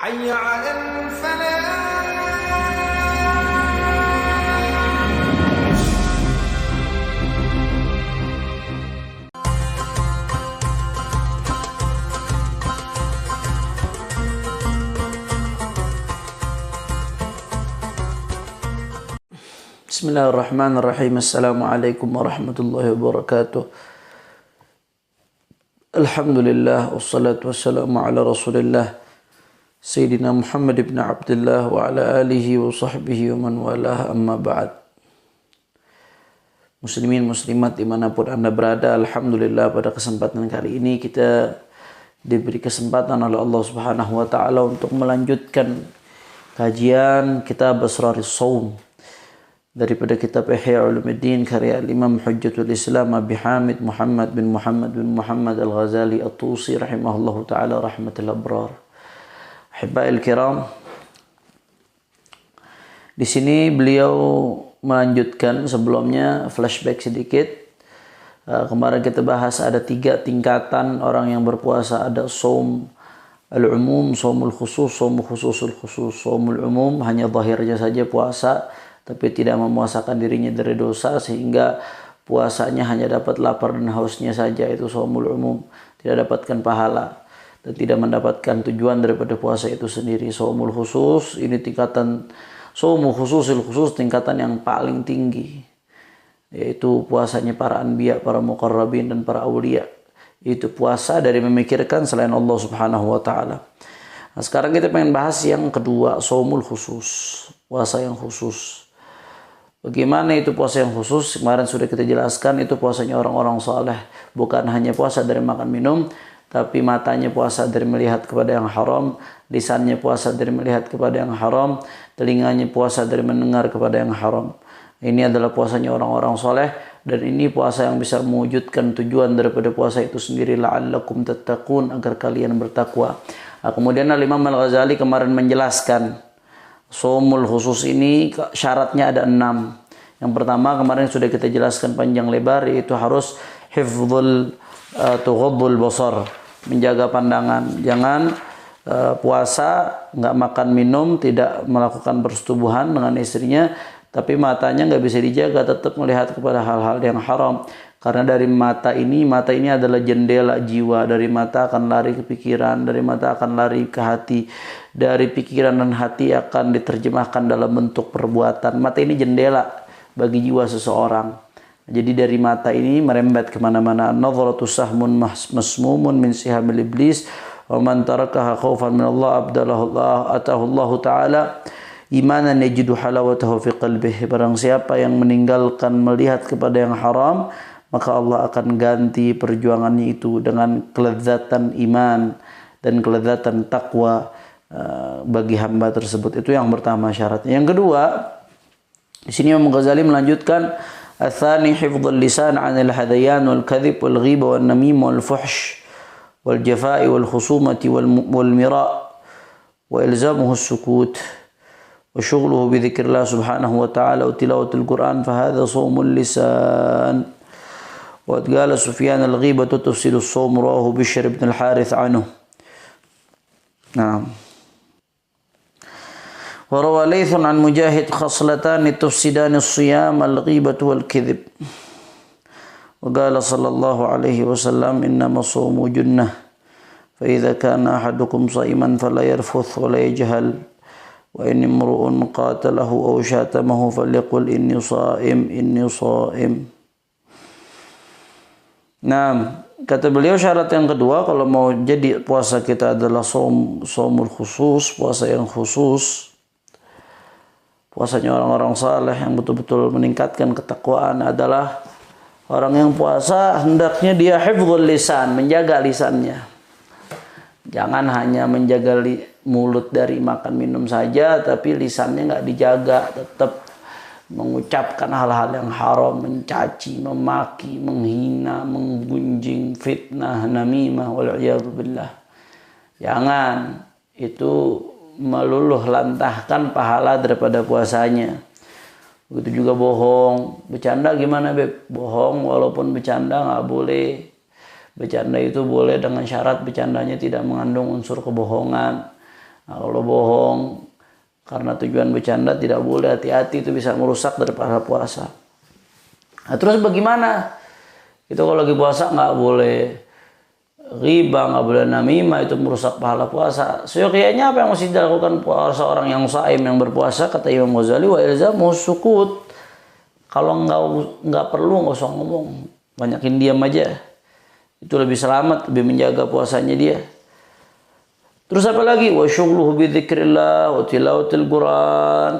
حي على الفلاح. Bismillahirrahmanirrahim. Assalamualaikum warahmatullahi wabarakatuh. Alhamdulillah wassalatu wassalamu ala Rasulillah Sayyidina Muhammad ibn Abdullah wa ala alihi wa sahbihi wa man walah, amma ba'd. Muslimin muslimat dimanapun Anda berada, alhamdulillah pada kesempatan kali ini kita diberi kesempatan oleh Allah Subhanahu wa taala untuk melanjutkan kajian kitab Asraris Shaum daripada kitab Ihya Ulumuddin karya Imam Hujjatul Islam Abi Hamid Muhammad bin Muhammad Al-Ghazali At-Tusi rahimahullahu taala rahmatul abrar. Ahibbail kiram, di sini beliau melanjutkan, sebelumnya flashback sedikit. Kemarin kita bahas ada 3 tingkatan orang yang berpuasa. Ada shaum al-umum, shaumul khusus, shaum khususul khusus. Shaumul umum hanya zahirnya saja puasa, tapi tidak memuasakan dirinya dari dosa, sehingga puasanya hanya dapat lapar dan hausnya saja. Itu shaumul umum, tidak dapatkan pahala dan tidak mendapatkan tujuan daripada puasa itu sendiri. Shaumul khusus ini tingkatan, shaumul khususil khusus tingkatan yang paling tinggi, yaitu puasanya para anbiya, para muqarrabin dan para awliya. Itu puasa dari memikirkan selain Allah Subhanahu wa taala. Nah, sekarang kita pengen bahas yang kedua, shaumul khusus, puasa yang khusus. Bagaimana itu puasa yang khusus? Kemarin sudah kita jelaskan, itu puasanya orang-orang saleh. Bukan hanya puasa dari makan minum, tapi matanya puasa dari melihat kepada yang haram, lisannya puasa dari melihat kepada yang haram, telinganya puasa dari mendengar kepada yang haram. Ini adalah puasanya orang-orang saleh, dan ini puasa yang bisa mewujudkan tujuan daripada puasa itu sendiri, la'allakum tattaqun, agar kalian bertakwa. Nah, kemudian Imam Al-Ghazali kemarin menjelaskan shaumul khusus ini syaratnya ada 6. Yang pertama kemarin sudah kita jelaskan panjang lebar, yaitu harus hifdzul tughaddul basar, menjaga pandangan. Jangan puasa nggak makan minum, tidak melakukan persetubuhan dengan istrinya, tapi matanya nggak bisa dijaga, tetap melihat kepada hal-hal yang haram. Karena dari mata ini adalah jendela jiwa. Dari mata akan lari ke pikiran, dari mata akan lari ke hati, dari pikiran dan hati akan diterjemahkan dalam bentuk perbuatan. Mata ini jendela bagi jiwa seseorang. Jadi dari mata ini merembet kemana-mana. Nadhratu sahmun masmumun min sihamil iblis, wa man tarakaha khaufan min Allah atahu Allah taala imanan yajidu halawatahu fi qalbihi. Barang siapa yang meninggalkan melihat kepada yang haram, maka Allah akan ganti perjuangannya itu dengan kelezatan iman dan kelezatan takwa bagi hamba tersebut. Itu yang pertama syaratnya. Yang kedua, di sini Imam Ghazali melanjutkan, الثاني حفظ اللسان عن الهذيان والكذب والغيبة والنميمة والفحش والجفاء والخصومة والمراء وإلزامه السكوت وشغله بذكر الله سبحانه وتعالى وتلاوة القرآن، فهذا صوم اللسان. وقال سفيان الغيبة تفسد الصوم، رواه بشر بن الحارث عنه. نعم. وروى ليث عن مجاهد خصلتان تفسدان الصيام، الغيبة والكذب. وقال صلى الله عليه وسلم إنما الصوم جنة، فإذا كان أحدكم صائما فلا يرفث ولا يجهل، وإن امرؤ قاتله أو شاتمه فليقل إني صائم. Nah, kata beliau syarat yang kedua kalau mau jadi puasa kita adalah shaumul khusus, puasa yang khusus. Puasanya orang-orang saleh yang betul-betul meningkatkan ketakwaan adalah orang yang puasa hendaknya dia hifdzul lisan, menjaga lisannya. Jangan hanya menjaga mulut dari makan minum saja, tapi lisannya nggak dijaga, tetap mengucapkan hal-hal yang haram, mencaci, memaki, menghina, menggunjing, fitnah, namimah, wal'iyadu billah. Jangan, itu meluluh lantahkan pahala daripada puasanya. Begitu juga bohong. Bercanda gimana, Beb? Bohong walaupun bercanda nggak boleh. Bercanda itu boleh dengan syarat bercandanya tidak mengandung unsur kebohongan. Nah, kalau bohong karena tujuan bercanda tidak boleh, hati-hati, itu bisa merusak dari pahala puasa. Nah, terus bagaimana? Itu kalau lagi puasa nggak boleh riba, nggak boleh namimah, itu merusak pahala puasa. Kayaknya apa yang mesti dilakukan puasa orang yang shaim, yang berpuasa? Kata Imam Ghazali, wa ilzamu sukut. Kalau nggak perlu nggak usah ngomong, banyakin diam aja. Itu lebih selamat, lebih menjaga puasanya dia. Terus apa lagi? Wa syughluhu bi dzikrillah wa tilawatil Quran.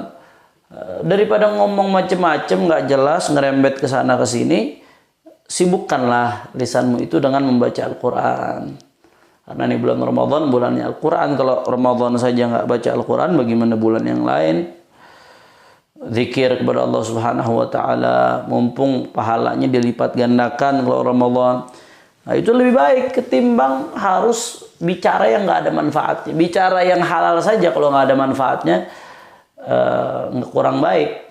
Daripada ngomong macem-macem nggak jelas, ngerembet ke sana ke sini, sibukkanlah lisanmu itu dengan membaca Al-Quran. Karena ini bulan Ramadan, bulannya Al-Quran. Kalau Ramadan saja nggak baca Al-Quran, bagaimana bulan yang lain? Zikir kepada Allah Subhanahu wa Ta'ala, mumpung pahalanya dilipat gandakan kalau Ramadan. Nah, itu lebih baik ketimbang harus bicara yang nggak ada manfaatnya. Bicara yang halal saja kalau nggak ada manfaatnya, kurang baik.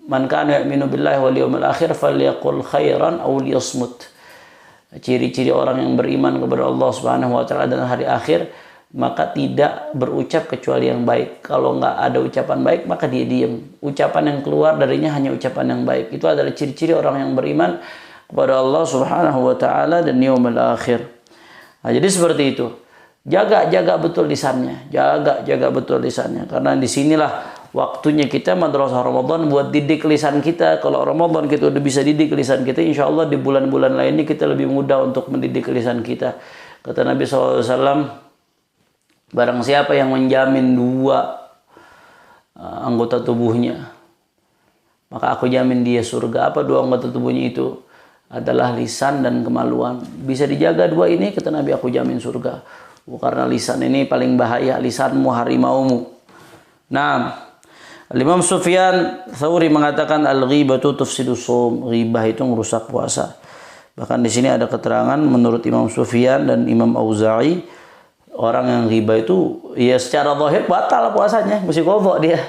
Man kana yu'minu billahi wal yawmil akhir falyaqul khairan aw liyasmut. Ciri-ciri orang yang beriman kepada Allah Subhanahu wa Ta'ala dan hari akhir, maka tidak berucap kecuali yang baik. Kalau nggak ada ucapan baik, maka dia diam. Ucapan yang keluar darinya hanya ucapan yang baik. Itu adalah ciri-ciri orang yang beriman kepada Allah Subhanahu wa Ta'ala dan yaumil akhir. Nah, jadi seperti itu. Jaga betul lisannya. Jaga betul lisannya. Karena disinilah waktunya kita madrasah Ramadan buat didik lisan kita. Kalau Ramadan kita udah bisa didik lisan kita, insya Allah di bulan-bulan lainnya kita lebih mudah untuk mendidik lisan kita. Kata Nabi SAW, barang siapa yang menjamin dua anggota tubuhnya, maka aku jamin dia surga. Apa dua anggota tubuhnya itu? Adalah lisan dan kemaluan. Bisa dijaga dua ini, kata Nabi, aku jamin surga. Karena lisan ini paling bahaya. Lisanmu harimaumu. Nah, Imam Sufyan Tsauri mengatakan al-ghibatu tufsidus shaum. Ghibah itu merusak puasa. Bahkan di sini ada keterangan menurut Imam Sufyan dan Imam Auza'i, orang yang ghibah itu ya secara zahir batal puasanya, mesti qadha dia.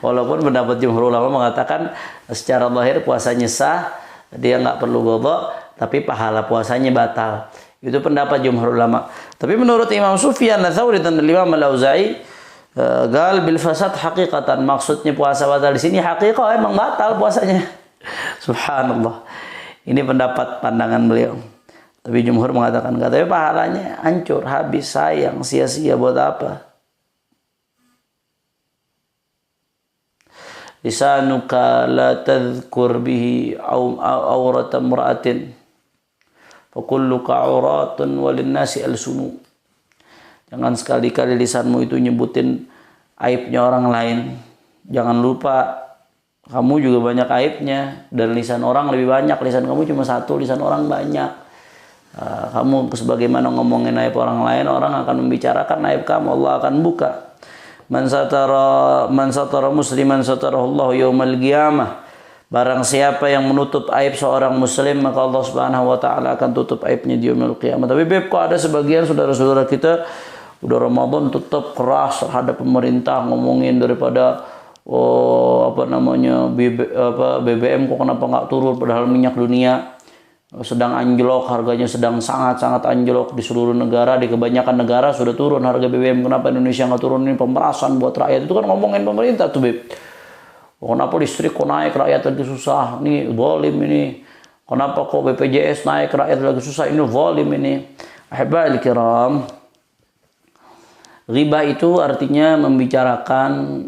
Walaupun pendapat jumhur ulama mengatakan secara zahir puasanya sah, dia nggak perlu qadha, tapi pahala puasanya batal. Itu pendapat jumhur ulama. Tapi menurut Imam Sufyan Tsauri dan Imam Al-Auza'i, gal bil fasad haqiqatan, maksudnya puasa batal di sini haqiqah, emang batal puasanya. Subhanallah. Ini pendapat pandangan beliau. Tapi jumhur mengatakan enggak, tapi pahalanya hancur, habis, sayang, sia-sia, buat apa? Lisanuka la tadhkur bihi awrata imra'atin fa kulluka auratun walin nasi alsunu. Jangan sekali-kali lisanmu itu nyebutin aibnya orang lain. Jangan lupa kamu juga banyak aibnya, dan lisan orang lebih banyak. Lisan kamu cuma satu, lisan orang banyak. Kamu sebagaimana ngomongin aib orang lain, orang akan membicarakan aib kamu. Allah akan buka. Man satara musliman satarahullahu yaumal qiyamah. Barang siapa yang menutup aib seorang muslim, maka Allah Subhanahu wa Ta'ala akan tutup aibnya di yaumil qiyamah. Tapi kok ada sebagian saudara-saudara kita udah Ramadan tetap keras terhadap pemerintah, ngomongin daripada BBM kok kenapa nggak turun, padahal minyak dunia sedang anjlok, harganya sedang sangat-sangat anjlok di seluruh negara, di kebanyakan negara sudah turun harga BBM, kenapa Indonesia nggak turun? Ini pemerasan buat rakyat. Itu kan ngomongin pemerintah tuh, Beb. Kenapa listrik kok naik, rakyat lagi susah, ini zalim ini. Kenapa kok BPJS naik, rakyat lagi susah, ini zalim ini. Ahibal kiram, ghibah itu artinya membicarakan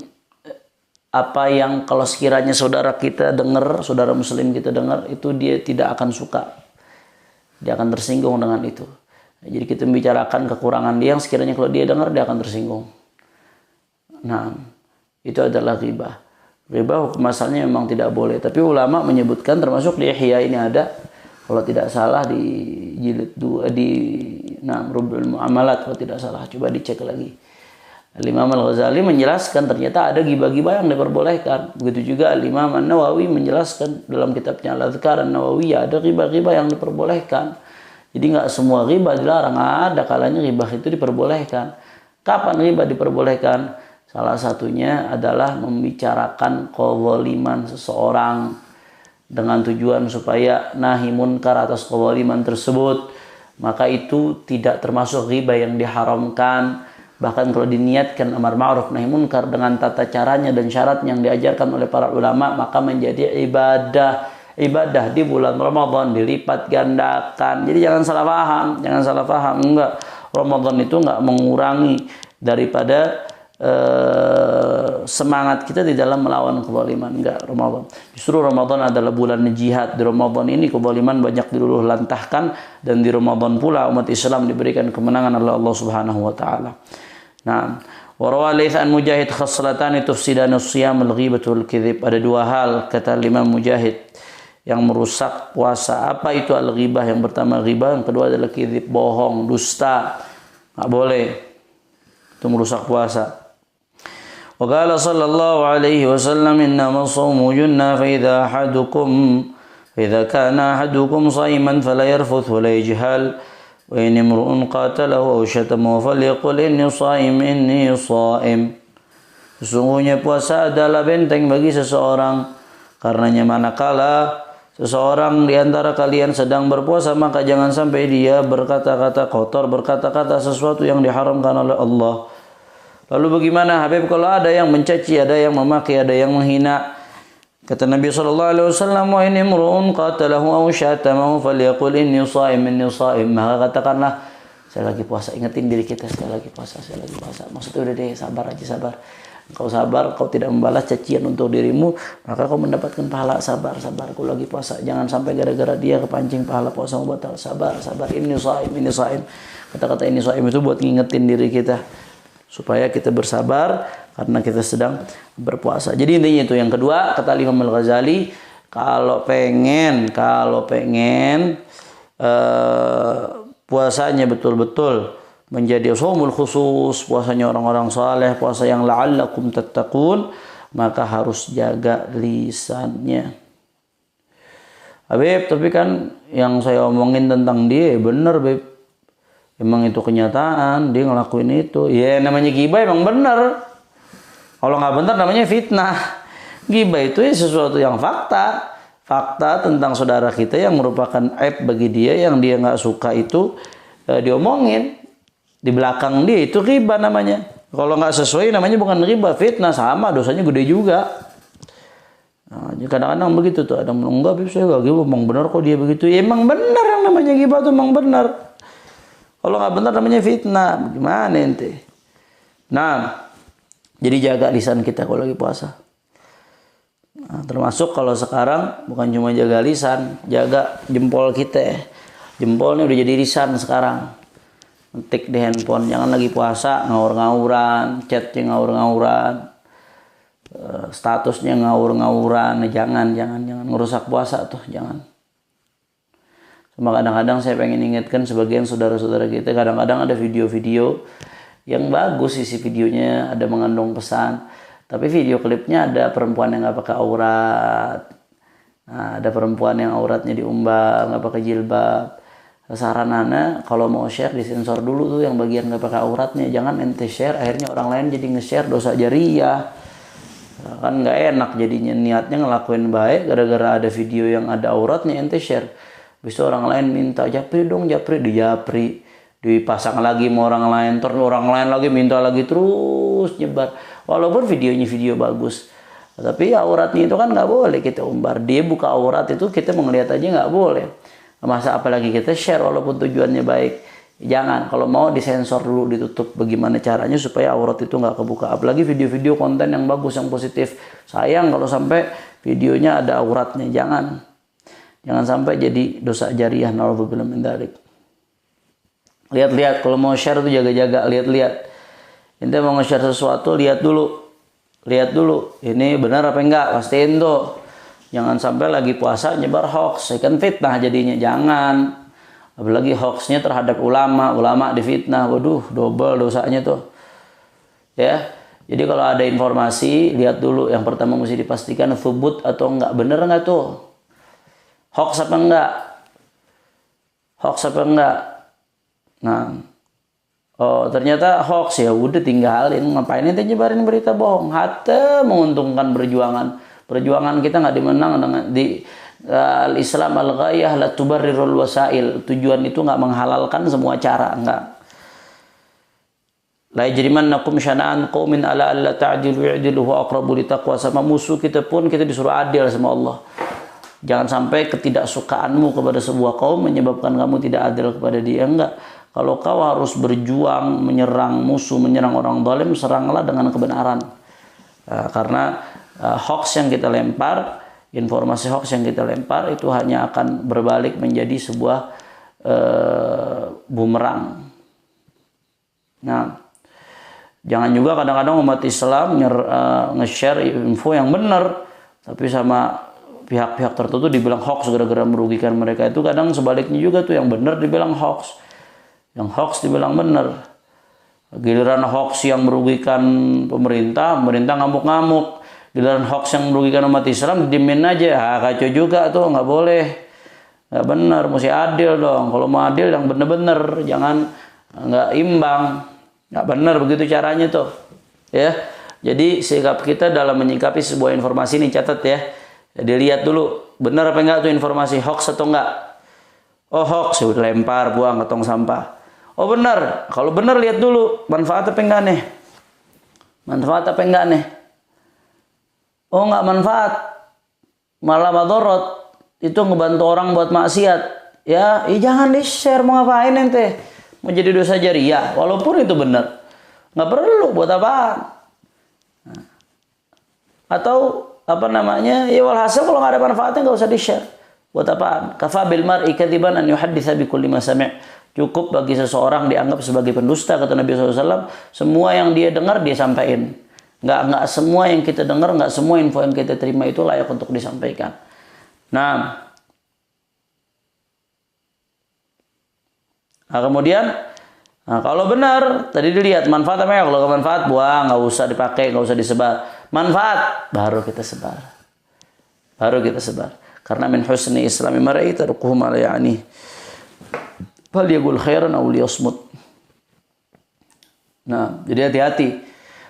apa yang kalau sekiranya saudara kita dengar, saudara muslim kita dengar, itu dia tidak akan suka. Dia akan tersinggung dengan itu. Jadi kita membicarakan kekurangan dia yang sekiranya kalau dia dengar, dia akan tersinggung. Nah, itu adalah ghibah. Ghibah hukum asalnya memang tidak boleh. Tapi ulama menyebutkan, termasuk di Ihya ini ada, kalau tidak salah di jilid 2 di Rubul Muamalat, kalau tidak salah, coba dicek lagi. Imam Al-Ghazali menjelaskan ternyata ada ghibah-ghibah yang diperbolehkan. Begitu juga Imam An-Nawawi menjelaskan dalam kitabnya Al-Adhkar An-Nawawi, ada ghibah-ghibah yang diperbolehkan. Jadi nggak semua ghibah dilarang, ada kalanya ghibah itu diperbolehkan. Kapan ghibah diperbolehkan? Salah satunya adalah membicarakan kezaliman seseorang dengan tujuan supaya nahi munkar atas kezaliman tersebut, maka itu tidak termasuk ghibah yang diharamkan. Bahkan kalau diniatkan amar ma'ruf nahi munkar dengan tata caranya dan syarat yang diajarkan oleh para ulama, maka menjadi ibadah. Ibadah di bulan Ramadan dilipat gandakan. Jadi jangan salah paham, enggak. Ramadan itu enggak mengurangi daripada semangat kita di dalam melawan kezaliman, enggak. Ramadan justru Ramadan adalah bulan jihad. Di Ramadan ini kezaliman banyak diluluh lantahkan, dan di Ramadan pula umat Islam diberikan kemenangan oleh Allah Subhanahu wa taala. Nah, wa rawalith an Mujahid khaslatani tufsidanu siyam al-ghibatu wal-kadzib. Ada dua hal kata Imam Mujahid yang merusak puasa. Apa itu al-ghibah? Yang pertama ghibah, yang kedua adalah kadzib, bohong, dusta. Enggak boleh. Itu merusak puasa. وقال صلى الله عليه وسلم إنما الصوم جنة فإذا كان أحدكم صائما فلا يرفث ولا يجهل وإن امرؤ قاتله أو شتمه فليقل إني صائم. Sesungguhnya puasa adalah benteng bagi seseorang, karenanya manakala seseorang di antara kalian sedang berpuasa, maka jangan sampai dia berkata-kata kotor, berkata-kata sesuatu yang diharamkan oleh Allah. Lalu bagaimana Habib kalau ada yang mencaci, ada yang memaki, ada yang menghina? Kata Nabi SAW, wa in imru'un qatalahu aw syatamahu falyaqul inni sha'im. Maka katakanlah, saya lagi puasa. Ingetin diri kita, saya lagi puasa. Maksudnya udah deh, sabar aja, sabar. Kau sabar, kau tidak membalas cacian untuk dirimu, maka kau mendapatkan pahala. Sabar, kau lagi puasa. Jangan sampai gara-gara dia kepancing pahala puasa batal. Sabar, inni sha'im. Kata-kata inni sha'im itu buat ngingetin diri kita supaya kita bersabar karena kita sedang berpuasa. Jadi intinya itu. Yang kedua, kata Imam Al-Ghazali, kalau pengen puasanya betul-betul menjadi shaumul khusus, puasanya orang-orang saleh, puasa yang la'allakum tattaqun, maka harus jaga lisannya. Habib, tapi kan yang saya omongin tentang dia benar, Beb. Emang itu kenyataan, dia ngelakuin itu. Ya namanya ghibah emang benar. Kalau nggak benar namanya fitnah. Ghibah itu ya sesuatu yang fakta. Fakta tentang saudara kita yang merupakan aib bagi dia, yang dia nggak suka itu diomongin. Di belakang dia itu ghibah namanya. Kalau nggak sesuai namanya bukan ghibah, fitnah. Sama, dosanya gede juga. Nah, kadang-kadang begitu tuh. Ada yang enggak, saya nggak ghibah, emang benar kok dia begitu. Ya, emang benar yang namanya ghibah tuh emang benar. Kalau nggak benar namanya fitnah. Gimana ente? Nah, jadi jaga lisan kita kalau lagi puasa. Nah, termasuk kalau sekarang bukan cuma jaga lisan, jaga jempol kita. Jempolnya udah jadi lisan sekarang. Ngetik di handphone, jangan lagi puasa ngawur-ngawuran, chatnya ngawur-ngawuran, statusnya ngawur-ngawuran. Jangan ngerusak puasa tuh, jangan. Cuma kadang-kadang saya pengen ingatkan sebagian saudara-saudara kita, kadang-kadang ada video-video yang bagus, isi videonya ada mengandung pesan, tapi video klipnya ada perempuan yang nggak pakai aurat. Nah, ada perempuan yang auratnya diumbar, nggak pakai jilbab. Saran Ana kalau mau share disensor dulu tuh yang bagian nggak pakai auratnya, jangan ente share akhirnya orang lain jadi nge-share dosa jariah. Kan nggak enak jadinya, niatnya ngelakuin baik gara-gara ada video yang ada auratnya ente share. Bisa orang lain minta japri dong, dijapri, dipasang lagi sama orang lain, terus orang lain lagi minta lagi, terus nyebar. Walaupun videonya video bagus, tapi auratnya itu kan nggak boleh kita umbar. Dia buka aurat itu kita melihat aja nggak boleh. Masa apalagi kita share walaupun tujuannya baik. Jangan, kalau mau disensor dulu, ditutup. Bagaimana caranya supaya aurat itu nggak kebuka. Apalagi video-video konten yang bagus, yang positif. Sayang kalau sampai videonya ada auratnya, jangan sampai jadi dosa jariah. Na'udzubillah min dzalik. Lihat-lihat, kalau mau share tuh jaga-jaga, lihat-lihat. Ente mau nge-share sesuatu, lihat dulu. Ini benar apa enggak? Pastiin tuh. Jangan sampai lagi puasa nyebar hoax, kan fitnah jadinya. Jangan. Apalagi hoaxnya terhadap ulama difitnah. Waduh, double dosanya tuh. Ya. Jadi kalau ada informasi, lihat dulu. Yang pertama mesti dipastikan thubut atau enggak, bener enggak tuh? Hoax apa enggak? Nah, oh ternyata hoax, ya udah tinggalin. Ngapain ente nyebarin berita bohong? Hatta menguntungkan perjuangan kita nggak dimenang dengan al-Islam al-ghayah la tubarrirul wasail. Tujuan itu nggak menghalalkan semua cara, enggak. La yajrimannakum syana'an qaumin ala alla ta'dilu i'dilu huwa aqrabu littaqwa. Sama musuh kita pun kita disuruh adil sama Allah. Jangan sampai ketidaksukaanmu kepada sebuah kaum menyebabkan kamu tidak adil kepada dia. Enggak. Kalau kau harus berjuang menyerang musuh, menyerang orang zalim, seranglah dengan kebenaran. Karena hoax yang kita lempar, informasi hoax yang kita lempar itu hanya akan berbalik menjadi sebuah bumerang. Nah, jangan juga kadang-kadang umat Islam nge-share info yang benar, tapi sama pihak-pihak tertentu dibilang hoax gara-gara merugikan mereka. Itu kadang sebaliknya juga tuh, yang benar dibilang hoax, yang hoax dibilang benar. Giliran hoax yang merugikan pemerintah ngamuk-ngamuk. Giliran hoax yang merugikan umat Islam dimin aja. Kacau juga tuh, nggak boleh, nggak benar, mesti adil dong. Kalau mau adil yang benar-benar, jangan nggak imbang. Nggak benar begitu caranya tuh, ya. Jadi sikap kita dalam menyikapi sebuah informasi ini, catat ya. Jadi lihat dulu benar apa enggak tuh informasi, hoax atau enggak. Oh hoax, udah lempar, buang ke tong sampah. Oh benar, kalau benar lihat dulu manfaat apa enggak nih, manfaat apa enggak nih. Oh enggak manfaat, malah madorot, itu ngebantu orang buat maksiat. Ya, jangan di share, mau ngapain ente? Mau jadi dosa jariah, walaupun itu benar, nggak perlu, buat apaan? Atau apa namanya, ya walhasil kalau nggak ada manfaatnya nggak usah di share, buat apaan? Kafa bil mar'i kadziban an yuhadditsa bi kulli ma sami'. Cukup bagi seseorang dianggap sebagai pendusta, kata Nabi SAW. Semua yang dia dengar dia sampaikan. Nggak semua yang kita dengar, nggak semua info yang kita terima itu layak untuk disampaikan. Nah kemudian, kalau benar tadi dilihat manfaat apa ya, kalau nggak manfaat buang, nggak usah dipakai, nggak usah disebar. Manfaat baru kita sebar, karena min husni islami mar'i tarkuhu ma la ya'ni fal yaqul khairan aw liyasmut. Nah, jadi hati-hati.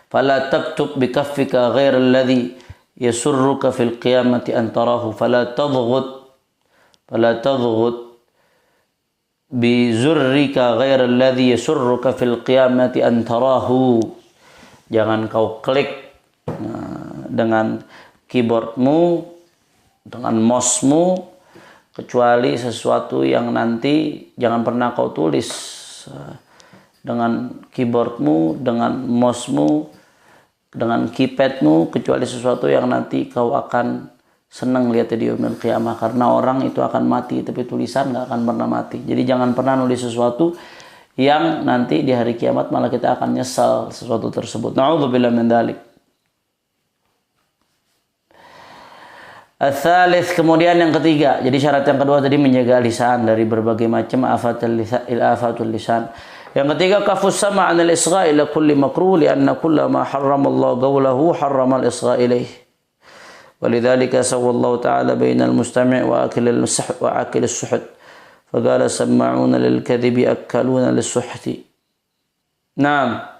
Fala taktub bi kaffika ghaira alladhi yasurruka fil qiyamati an tarahu fala tadghut bizurrika ghairal ladzi yasurruka fil qiyamati an tarahu. Jangan kau klik dengan keyboardmu, dengan mouse-mu, kecuali sesuatu yang nanti jangan pernah kau tulis dengan keyboardmu, dengan mouse-mu, dengan keypadmu, kecuali sesuatu yang nanti kau akan senang lihat di yaumil qiyamah, karena orang itu akan mati tapi tulisan nggak akan pernah mati. Jadi jangan pernah nulis sesuatu yang nanti di hari kiamat malah kita akan nyesal sesuatu tersebut. Na'udzubillah min dzalik. Ats-tsalits, kemudian yang ketiga. Jadi syarat yang kedua tadi menjaga lisan dari berbagai macam afatul lisan. Yang ketiga kafus sama' 'anil isgha' ila kulli makruh li'anna kulla ma harrama Allah qawluhu harrama al-isgha' ilayhi. ولذلك سوى الله تعالى بين المستمع وآكل السحت فقال سماعون للكذب أكلون للسحت. Nah,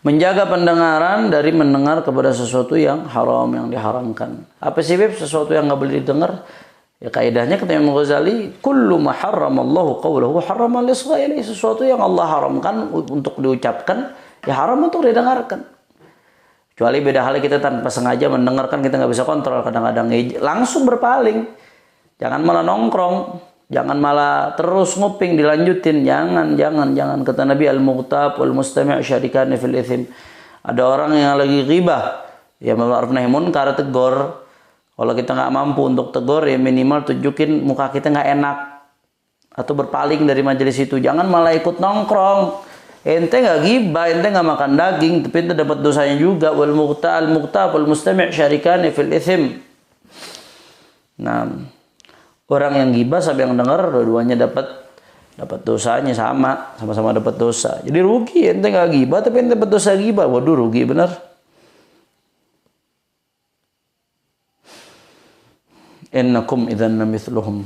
menjaga pendengaran dari mendengar kepada sesuatu yang haram, yang diharamkan. Apa sih Beb sesuatu yang nggak boleh didengar? Ya kaidahnya kata Imam Ghazali, kullu ma harramallahu qawluhu harrama al-isgha' ilayhi. Sesuatu yang Allah haramkan untuk diucapkan, ya haram untuk didengarkan. Kecuali beda halnya kita tanpa sengaja mendengarkan, kita nggak bisa kontrol, kadang-kadang langsung berpaling. Jangan malah nongkrong, jangan malah terus nguping dilanjutin, jangan. Kata Nabi, al-mughtab wal mustami' syarikani fil ithim. Ada orang yang lagi ghibah, ya ma'ruf nahi munkar, tegur. Kalau kita nggak mampu untuk tegur, ya minimal tunjukin muka kita nggak enak atau berpaling dari majelis itu. Jangan malah ikut nongkrong. Ente nggak ghibah, ente nggak makan daging, tapi ente dapat dosanya juga. Wal mughtab wal mustami' syarikani fil ithim. Nah, orang yang ghibah sama yang dengar, dua-duanya dapat dosanya, sama-sama dapat dosa. Jadi rugi, ente nggak ghibah tapi ente dapat dosa ghibah. Waduh, rugi benar. Innakum idzan mithluhum.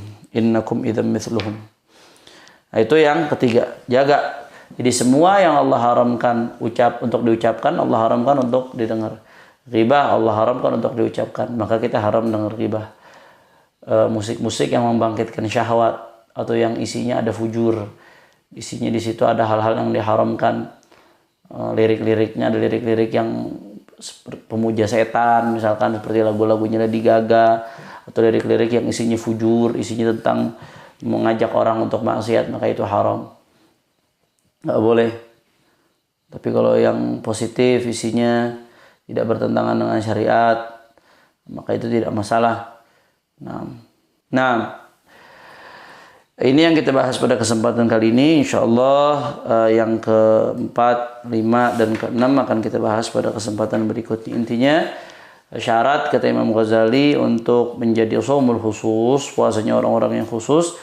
Nah, itu yang ketiga, jaga. Jadi semua yang Allah haramkan untuk diucapkan, Allah haramkan untuk didengar. Ghibah Allah haramkan untuk diucapkan, maka kita haram dengar ghibah. Musik-musik yang membangkitkan syahwat atau yang isinya ada fujur, Isinya di situ ada hal-hal yang diharamkan. Lirik-liriknya ada lirik-lirik yang pemuja setan, misalkan seperti lagu-lagunya Lady Gaga, atau lirik-lirik yang isinya fujur, isinya tentang mengajak orang untuk maksiat, maka itu haram. Nggak boleh. Tapi kalau yang positif, isinya tidak bertentangan dengan syariat, maka itu tidak masalah. Nah, ini yang kita bahas pada kesempatan kali ini. InsyaAllah yang keempat, 5, dan ke-6 akan kita bahas pada kesempatan berikutnya. Intinya, syarat kata Imam Ghazali untuk menjadi shaumul khusus, puasanya orang-orang yang khusus,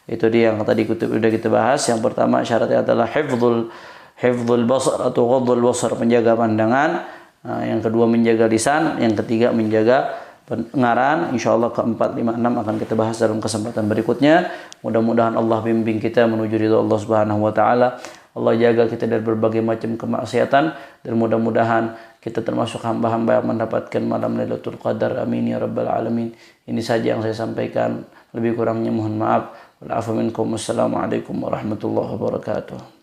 itu dia yang tadi sudah kita bahas. Yang pertama syaratnya adalah hifdzul basar atau ghadul basar, menjaga pandangan. Yang kedua menjaga lisan, yang ketiga menjaga pendengaran. Insyaallah keempat, 5, 6 akan kita bahas dalam kesempatan berikutnya. Mudah-mudahan Allah bimbing kita menuju ridha Allah Subhanahu wa taala. Allah jaga kita dari berbagai macam kemaksiatan, dan mudah-mudahan kita termasuk hamba-hamba yang mendapatkan malam Lailatul Qadar. Amin ya rabbal alamin. Ini saja yang saya sampaikan. Lebih kurangnya mohon maaf. Wal afu minkum. Wassalamualaikum warahmatullahi wabarakatuh.